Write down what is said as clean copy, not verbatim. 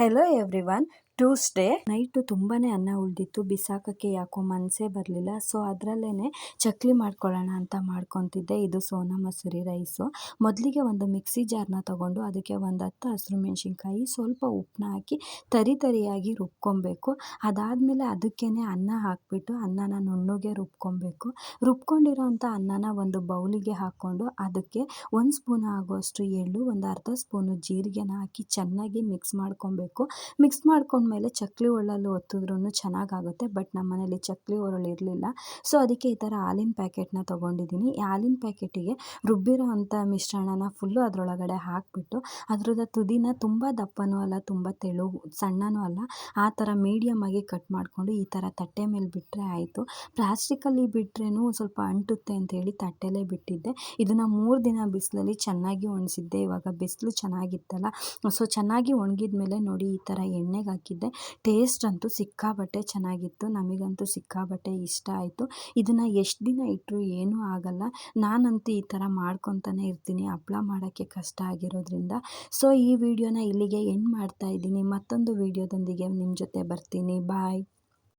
Hello everyone. Tuesday night ತುಂಬಾ ಅನ್ನ ಉಳಿದಿತ್ತು, ಬಿಸಾಕೋಕ್ಕೆ ಯಾಕೋ ಮನಸ್ಸೇ ಬರಲಿಲ್ಲ. ಸೊ ಅದರಲ್ಲೇ ಚಕ್ಲಿ ಮಾಡ್ಕೊಳ್ಳೋಣ ಅಂತ ಮಾಡ್ಕೊತಿದ್ದೆ. ಇದು ಸೋನಾ ಮಸೂರಿ ರೈಸು. ಮೊದಲಿಗೆ ಒಂದು ಮಿಕ್ಸಿ ಜಾರ್ನ ತೊಗೊಂಡು ಅದಕ್ಕೆ ಒಂದು 10 ಹಸಿರು ಮೆಣಸಿನ್ಕಾಯಿ, ಸ್ವಲ್ಪ ಉಪ್ಪನ್ನ ಹಾಕಿ ತರಿಯಾಗಿ ರುಬ್ಕೊಬೇಕು. ಅದಾದಮೇಲೆ ಅದಕ್ಕೇ ಅನ್ನ ಹಾಕಿಬಿಟ್ಟು ಅನ್ನನ ನುಣ್ಣಗೆ ರುಬ್ಕೊಂಡಿರೋ ಅಂಥ ಅನ್ನನ ಒಂದು ಬೌಲಿಗೆ ಹಾಕ್ಕೊಂಡು ಅದಕ್ಕೆ 1 ಸ್ಪೂನ್ ಆಗುವಷ್ಟು ಎಳ್ಳು, ಒಂದು ಅರ್ಧ ಸ್ಪೂನು ಜೀರಿಗೆನ ಹಾಕಿ ಚೆನ್ನಾಗಿ ಮಿಕ್ಸ್ ಮಾಡ್ಕೊಬೇಕು. ಮಿಕ್ಸ್ ಮಾಡ್ಕೊಂಡ್ಮೇಲೆ ಚಕ್ಲಿ ಒರಳಲ್ಲಿ ಒತ್ತಿದ್ರೂ ಚೆನ್ನಾಗಾಗುತ್ತೆ. ಬಟ್ ನಮ್ಮ ಮನೇಲಿ ಚಕ್ಲಿ ಒರಳು ಇರಲಿಲ್ಲ. ಸೊ ಅದಕ್ಕೆ ಈ ಥರ ಹಾಲಿನ ಪ್ಯಾಕೆಟ್ನ ತೊಗೊಂಡಿದ್ದೀನಿ. ಈ ಹಾಲಿನ ಪ್ಯಾಕೆಟಿಗೆ ರುಬ್ಬಿರೋ ಅಂಥ ಮಿಶ್ರಣನ ಫುಲ್ಲು ಅದರೊಳಗಡೆ ಹಾಕಿಬಿಟ್ಟು ಅದರದ ತುದಿನ ತುಂಬ ದಪ್ಪನೂ ಅಲ್ಲ, ತುಂಬ ಸಣ್ಣನೂ ಅಲ್ಲ, ಆ ಥರ ಮೀಡಿಯಮ್ ಆಗಿ ಕಟ್ ಮಾಡಿಕೊಂಡು ಈ ಥರ ತಟ್ಟೆ ಮೇಲೆ ಬಿಟ್ಟರೆ ಆಯಿತು. ಪ್ಲಾಸ್ಟಿಕಲ್ಲಿ ಬಿಟ್ರೇನು ಸ್ವಲ್ಪ ಅಂಟುತ್ತೆ ಅಂತೇಳಿ ತಟ್ಟೆಲೇ ಬಿಟ್ಟಿದ್ದೆ. ಇದನ್ನು 3 ದಿನ ಬಿಸಿಲಲ್ಲಿ ಚೆನ್ನಾಗಿ ಒಣಸಿದ್ದೆ. ಇವಾಗ ಬಿಸಿಲು ಚೆನ್ನಾಗಿತ್ತಲ್ಲ, ಸೊ ಚೆನ್ನಾಗಿ ಒಣಗಿದ ಮೇಲೆ ನೋಡಿ ಈ ಥರ ಎಣ್ಣೆಗೆ ಹಾಕಿದ್ದೆ. ಟೇಸ್ಟ್ ಅಂತೂ ಸಿಕ್ಕಾಬಟ್ಟೆ ಚೆನ್ನಾಗಿತ್ತು. ನಮಗಂತೂ ಸಿಕ್ಕಾಬಟ್ಟೆ ಇಷ್ಟ ಆಯಿತು. ಇದನ್ನು ಎಷ್ಟು ದಿನ ಇಟ್ಟರು ಏನೂ ಆಗಲ್ಲ. ನಾನಂತೂ ಈ ಥರ ಮಾಡ್ಕೊತಾನೆ ಇರ್ತೀನಿ, ಹಪ್ಳ ಮಾಡೋಕ್ಕೆ ಕಷ್ಟ ಆಗಿರೋದ್ರಿಂದ. ಸೊ ಈ ವಿಡಿಯೋನ ಇಲ್ಲಿಗೆ ಎಂಡ್ ಮಾಡ್ತಾ ಇದ್ದೀನಿ. ಮತ್ತೊಂದು ವಿಡಿಯೋದೊಂದಿಗೆ ನಿಮ್ಮ ಜೊತೆ ಬರ್ತೀನಿ. ಬಾಯ್.